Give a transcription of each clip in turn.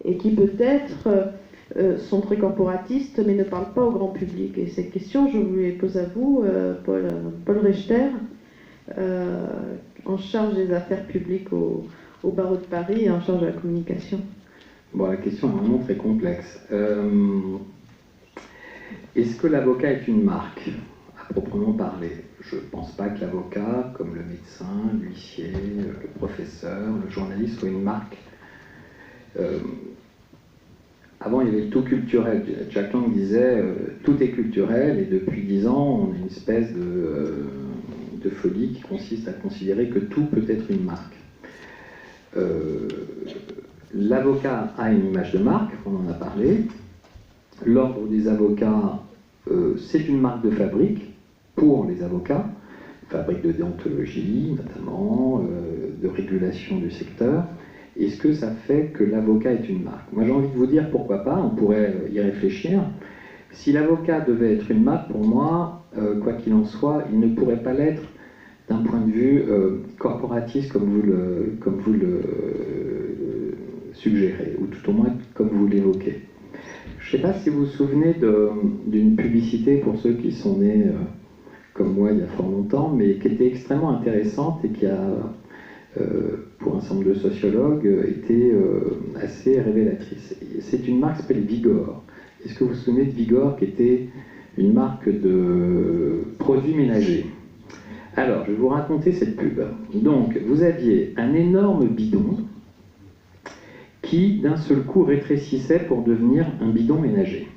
et qui peut-être sont très corporatistes mais ne parlent pas au grand public. Et cette question, je vous les pose à vous, Paul Richter, en charge des affaires publiques au barreau de Paris et en charge de la communication. Bon, la question est vraiment très complexe. Est-ce que l'avocat est une marque, à proprement parler? Je ne pense pas que l'avocat, comme le médecin, l'huissier, le professeur, le journaliste, soit une marque. Avant, il y avait le tout culturel. Jack Lang disait tout est culturel, et depuis 10 ans, on a une espèce de folie qui consiste à considérer que tout peut être une marque. L'avocat a une image de marque, on en a parlé. L'ordre des avocats, c'est une marque de fabrique pour les avocats, fabrique de déontologie notamment, de régulation du secteur. Est-ce que ça fait que l'avocat est une marque? Moi j'ai envie de vous dire pourquoi pas, on pourrait y réfléchir. Si l'avocat devait être une marque, pour moi, quoi qu'il en soit, il ne pourrait pas l'être d'un point de vue corporatiste comme vous le suggérez, ou tout au moins comme vous l'évoquez. Je ne sais pas si vous vous souvenez d'une publicité, pour ceux qui sont nés comme moi il y a fort longtemps, mais qui était extrêmement intéressante et qui a, pour un certain nombre de sociologues, été assez révélatrice. C'est une marque qui s'appelle Vigor. Est-ce que vous vous souvenez de Vigor, qui était une marque de produits ménagers? Alors, je vais vous raconter cette pub. Donc, vous aviez un énorme bidon qui, d'un seul coup, rétrécissait pour devenir un bidon ménager.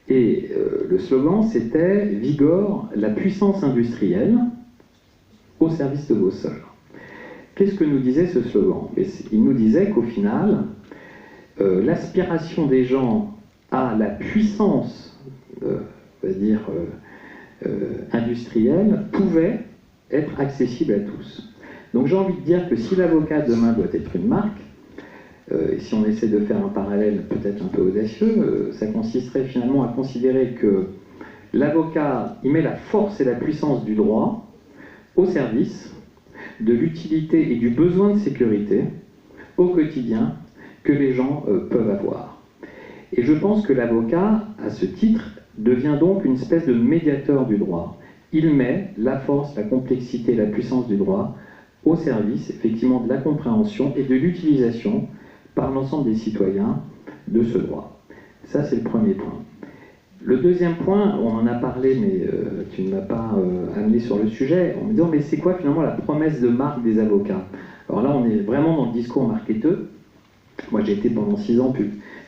Et le slogan, c'était « Vigor, la puissance industrielle au service de vos sols ». Qu'est-ce que nous disait ce slogan? Il nous disait qu'au final, l'aspiration des gens à la puissance, on va dire, industrielle, pouvait être accessible à tous. Donc j'ai envie de dire que si l'avocat demain doit être une marque, et si on essaie de faire un parallèle peut-être un peu audacieux, ça consisterait finalement à considérer que l'avocat, il met la force et la puissance du droit au service de l'utilité et du besoin de sécurité au quotidien que les gens peuvent avoir. Et je pense que l'avocat, à ce titre, devient donc une espèce de médiateur du droit. Il met la force, la complexité, la puissance du droit au service, effectivement, de la compréhension et de l'utilisation par l'ensemble des citoyens de ce droit. Ça, c'est le premier point. Le deuxième point, on en a parlé, mais tu ne m'as pas amené sur le sujet, en me disant, mais c'est quoi finalement la promesse de marque des avocats? Alors là, on est vraiment dans le discours marketeux. Moi, j'ai été pendant 6 ans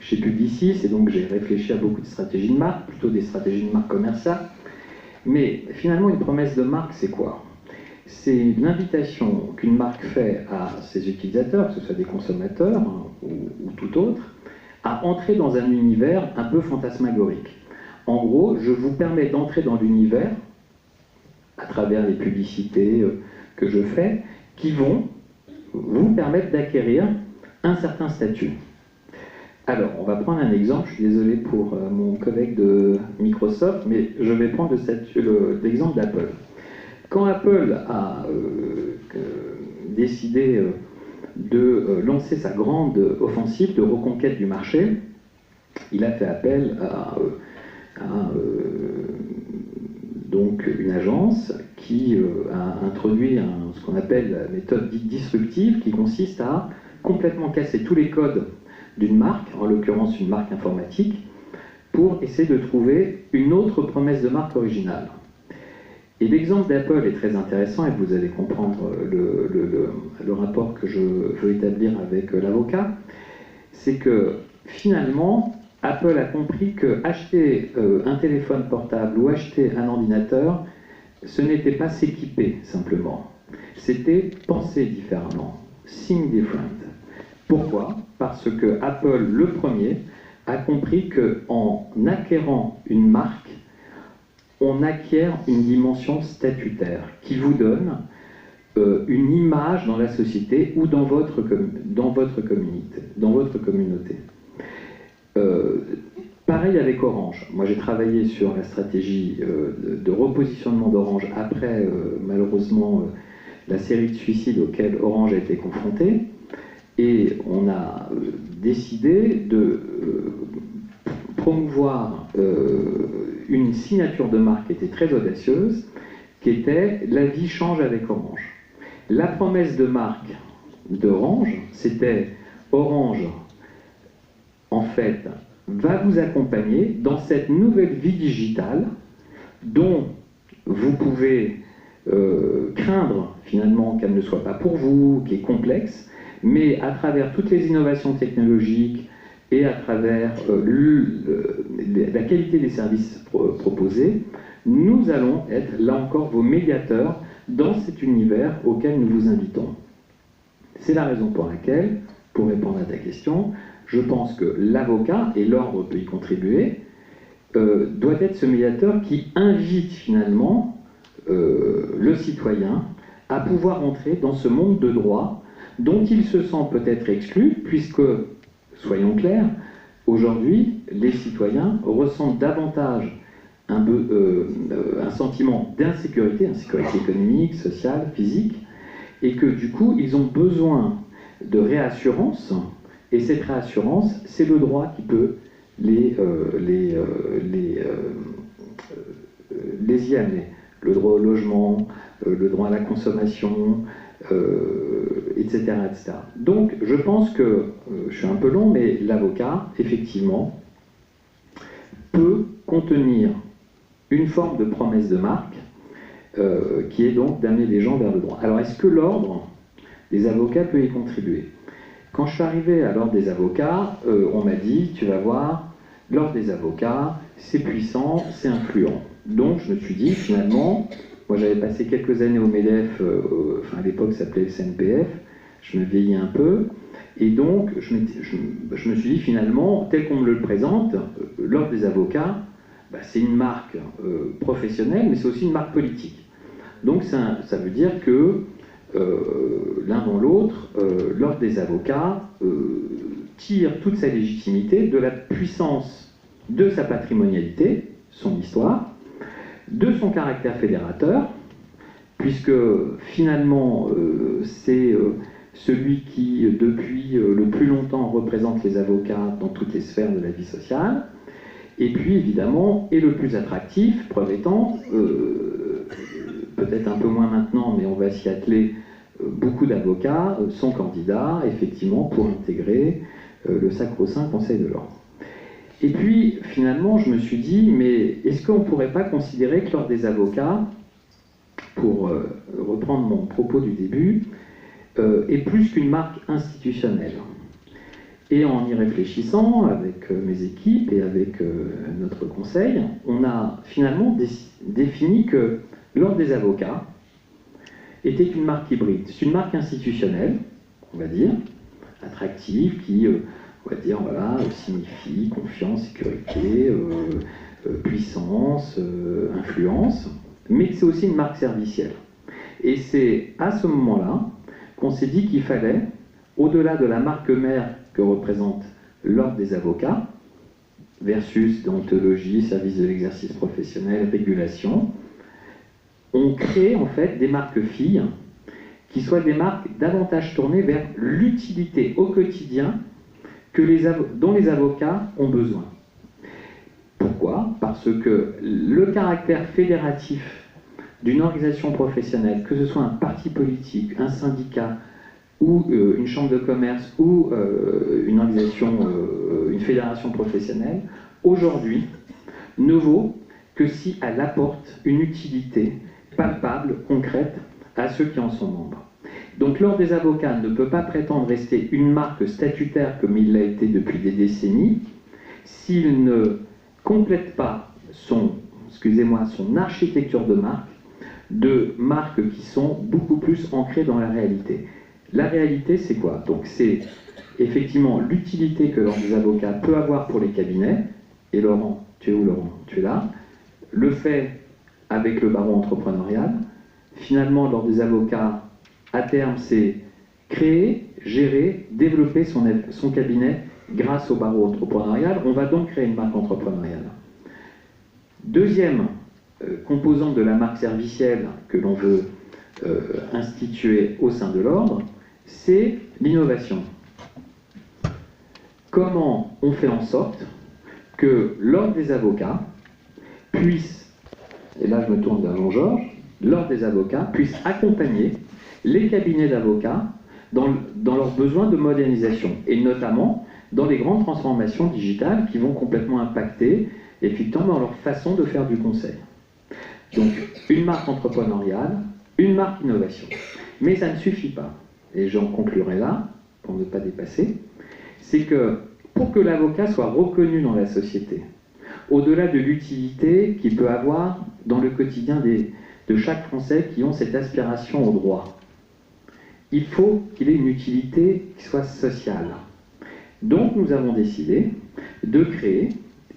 chez Publicis, et donc j'ai réfléchi à beaucoup de stratégies de marque, plutôt des stratégies de marque commerciale. Mais finalement, une promesse de marque, c'est quoi? C'est l'invitation qu'une marque fait à ses utilisateurs, que ce soit des consommateurs ou tout autre, à entrer dans un univers un peu fantasmagorique. En gros, je vous permets d'entrer dans l'univers à travers les publicités que je fais, qui vont vous permettre d'acquérir un certain statut. Alors, on va prendre un exemple, je suis désolé pour mon collègue de Microsoft, mais je vais prendre l'exemple d'Apple. Quand Apple a décidé de lancer sa grande offensive de reconquête du marché, il a fait appel à donc une agence qui a introduit ce qu'on appelle la méthode dite disruptive, qui consiste à complètement casser tous les codes d'une marque, en l'occurrence une marque informatique, pour essayer de trouver une autre promesse de marque originale. Et l'exemple d'Apple est très intéressant, et vous allez comprendre le rapport que je veux établir avec l'avocat. C'est que finalement, Apple a compris que acheter un téléphone portable ou acheter un ordinateur, ce n'était pas s'équiper simplement. C'était penser différemment. Think different. Pourquoi? Parce que Apple, le premier, a compris qu'en acquérant une marque, on acquiert une dimension statutaire qui vous donne une image dans la société ou dans votre communauté. Pareil avec Orange. Moi, j'ai travaillé sur la stratégie de repositionnement d'Orange après, malheureusement, la série de suicides auxquels Orange a été confronté. Et on a décidé de promouvoir une signature de marque qui était très audacieuse, qui était « La vie change avec Orange ». La promesse de marque d'Orange, c'était « Orange, en fait, va vous accompagner dans cette nouvelle vie digitale dont vous pouvez craindre finalement qu'elle ne soit pas pour vous, qui est complexe, mais à travers toutes les innovations technologiques et à travers la qualité des services proposés, nous allons être là encore vos médiateurs dans cet univers auquel nous vous invitons. C'est la raison pour laquelle, pour répondre à ta question, je pense que l'avocat, et l'ordre peut y contribuer, doit être ce médiateur qui invite finalement le citoyen à pouvoir entrer dans ce monde de droit dont il se sent peut-être exclu, puisque, soyons clairs, aujourd'hui, les citoyens ressentent davantage un sentiment d'insécurité, insécurité économique, sociale, physique, et que du coup, ils ont besoin de réassurance, et cette réassurance, c'est le droit qui peut les y amener. Le droit au logement, le droit à la consommation, etc., etc. Donc, je pense que, je suis un peu long, mais l'avocat, effectivement, peut contenir une forme de promesse de marque qui est donc d'amener les gens vers le droit. Alors, est-ce que l'ordre des avocats peut y contribuer? Quand je suis arrivé à l'ordre des avocats, on m'a dit, tu vas voir, l'ordre des avocats, c'est puissant, c'est influent. Donc, je me suis dit, finalement, moi j'avais passé quelques années au MEDEF, enfin à l'époque ça s'appelait le CNPF, je me vieillis un peu, et donc je me suis dit finalement, tel qu'on me le présente, l'ordre des avocats, bah, c'est une marque professionnelle, mais c'est aussi une marque politique. Donc ça veut dire que l'un dans l'autre, l'ordre des avocats tire toute sa légitimité de la puissance de sa patrimonialité, son histoire, de son caractère fédérateur, puisque finalement c'est celui qui depuis le plus longtemps représente les avocats dans toutes les sphères de la vie sociale, et puis évidemment est le plus attractif, preuve étant, peut-être un peu moins maintenant, mais on va s'y atteler, beaucoup d'avocats sont candidats effectivement pour intégrer le sacro-saint Conseil de l'ordre. Et puis, finalement, je me suis dit, mais est-ce qu'on ne pourrait pas considérer que l'ordre des avocats, pour reprendre mon propos du début, est plus qu'une marque institutionnelle? Et en y réfléchissant avec mes équipes et avec notre conseil, on a finalement défini que l'ordre des avocats était une marque hybride. C'est une marque institutionnelle, on va dire, attractive, qui... on va dire, voilà, signifie confiance, sécurité, puissance, influence, mais c'est aussi une marque servicielle. Et c'est à ce moment-là qu'on s'est dit qu'il fallait, au-delà de la marque mère que représente l'ordre des avocats, versus déontologie, service de l'exercice professionnel, régulation, on crée en fait des marques filles qui soient des marques davantage tournées vers l'utilité au quotidien dont les avocats ont besoin. Pourquoi? Parce que le caractère fédératif d'une organisation professionnelle, que ce soit un parti politique, un syndicat, ou une chambre de commerce, ou une organisation, une fédération professionnelle, aujourd'hui, ne vaut que si elle apporte une utilité palpable, concrète, à ceux qui en sont membres. Donc l'ordre des avocats ne peut pas prétendre rester une marque statutaire comme il l'a été depuis des décennies s'il ne complète pas son architecture de marques qui sont beaucoup plus ancrées dans la réalité. La réalité, c'est quoi? Donc c'est effectivement l'utilité que l'ordre des avocats peut avoir pour les cabinets, et Laurent, tu es où Laurent? Tu es là. Le fait avec le barreau entrepreneurial, finalement l'ordre des avocats, à terme, c'est créer, gérer, développer son cabinet grâce au barreau entrepreneurial. On va donc créer une marque entrepreneuriale. Deuxième composante de la marque servicielle que l'on veut instituer au sein de l'ordre, c'est l'innovation. comment on fait en sorte que l'ordre des avocats puisse, et là je me tourne vers Jean-Georges, l'ordre des avocats puisse accompagner les cabinets d'avocats dans leurs besoins de modernisation, et notamment dans les grandes transformations digitales qui vont complètement impacter effectivement dans leur façon de faire du conseil. Donc, une marque entrepreneuriale, une marque innovation. Mais ça ne suffit pas. Et j'en conclurai là, pour ne pas dépasser, c'est que pour que l'avocat soit reconnu dans la société, au-delà de l'utilité qu'il peut avoir dans le quotidien de chaque Français qui ont cette aspiration au droit, il faut qu'il ait une utilité qui soit sociale. Donc nous avons décidé de créer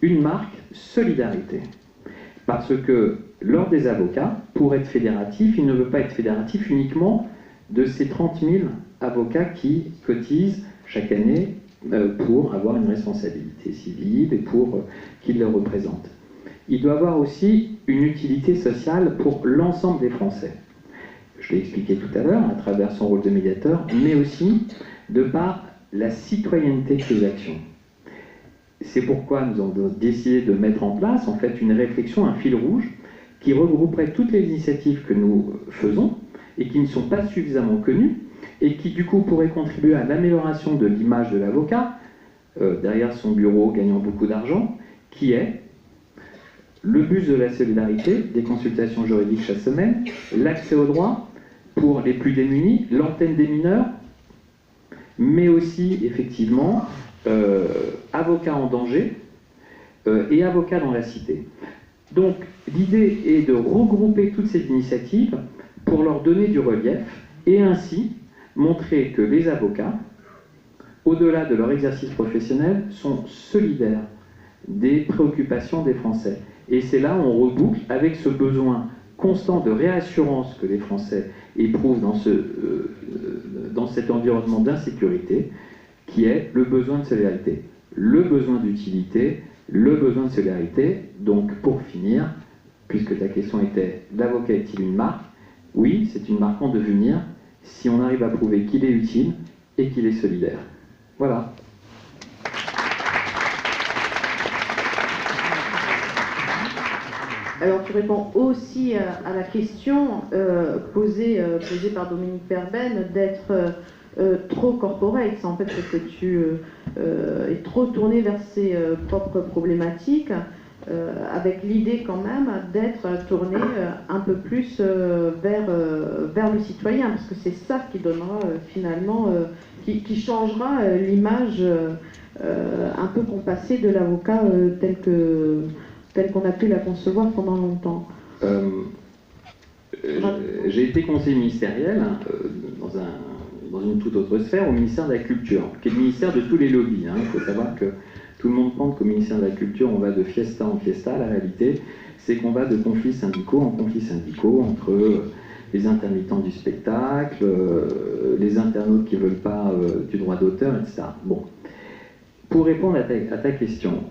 une marque solidarité. Parce que l'ordre des avocats, pour être fédératif, il ne veut pas être fédératif uniquement de ces 30 000 avocats qui cotisent chaque année pour avoir une responsabilité civile et pour qu'ils le représentent. Il doit avoir aussi une utilité sociale pour l'ensemble des Français. Je l'ai expliqué tout à l'heure, à travers son rôle de médiateur, mais aussi de par la citoyenneté de ses actions. C'est pourquoi nous avons décidé de mettre en place en fait une réflexion, un fil rouge, qui regrouperait toutes les initiatives que nous faisons et qui ne sont pas suffisamment connues et qui du coup pourraient contribuer à l'amélioration de l'image de l'avocat, derrière son bureau gagnant beaucoup d'argent, qui est le bus de la solidarité, des consultations juridiques chaque semaine, l'accès au droit pour les plus démunis, l'antenne des mineurs, mais aussi effectivement avocats en danger et avocats dans la cité. Donc l'idée est de regrouper toutes ces initiatives pour leur donner du relief et ainsi montrer que les avocats, au-delà de leur exercice professionnel, sont solidaires des préoccupations des Français. Et c'est là où on reboucle avec ce besoin constant de réassurance que les Français éprouvent dans cet environnement d'insécurité, qui est le besoin de solidarité, le besoin d'utilité, le besoin de solidarité. Donc pour finir, puisque ta question était « l'avocat est-il une marque ?» Oui, c'est une marque en devenir si on arrive à prouver qu'il est utile et qu'il est solidaire. Voilà. Alors tu réponds aussi à la question posée par Dominique Perben d'être trop corporate. En fait, c'est que tu es trop tourné vers ses propres problématiques, avec l'idée quand même d'être tourné un peu plus vers le citoyen, parce que c'est ça qui donnera finalement, qui changera l'image un peu compassée de l'avocat telle qu'on a pu la concevoir pendant longtemps. J'ai été conseiller ministériel dans une toute autre sphère, au ministère de la Culture, qui est le ministère de tous les lobbies. Il faut savoir que tout le monde pense qu'au ministère de la Culture, on va de fiesta en fiesta. La réalité, c'est qu'on va de conflits syndicaux en conflits syndicaux entre les intermittents du spectacle, les internautes qui ne veulent pas du droit d'auteur, etc. Bon. Pour répondre à ta question,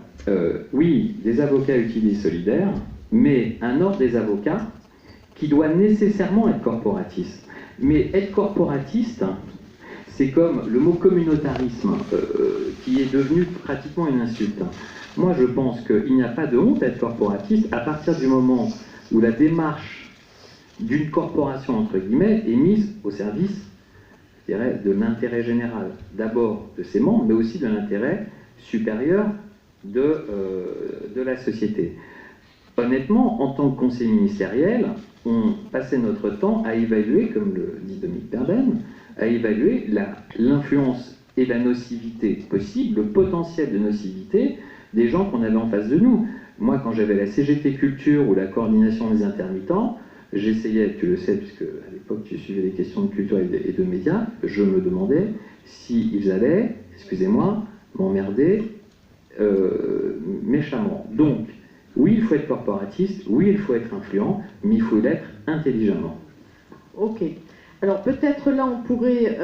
oui, des avocats utiles et solidaires, mais un ordre des avocats qui doit nécessairement être corporatiste. Mais être corporatiste, c'est comme le mot communautarisme, qui est devenu pratiquement une insulte. Moi, je pense qu'il n'y a pas de honte à être corporatiste à partir du moment où la démarche d'une corporation, entre guillemets, est mise au service, je dirais, de l'intérêt général. D'abord de ses membres, mais aussi de l'intérêt supérieur de la société. Honnêtement, en tant que conseiller ministériel, on passait notre temps à évaluer, comme le dit Dominique Perben, à évaluer l'influence et la nocivité possible, le potentiel de nocivité des gens qu'on avait en face de nous. Moi, quand j'avais la CGT Culture ou la coordination des intermittents, j'essayais, tu le sais, puisque à l'époque tu suivais les questions de culture et de médias, je me demandais s'ils allaient, excusez-moi, m'emmerder méchamment. Donc, oui, il faut être corporatiste, oui, il faut être influent, mais il faut l'être intelligemment. Ok. Alors peut-être là, on pourrait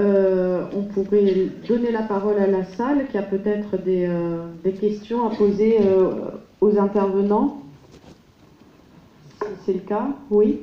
donner la parole à la salle, qui a peut-être des questions à poser aux intervenants. Si c'est le cas, oui.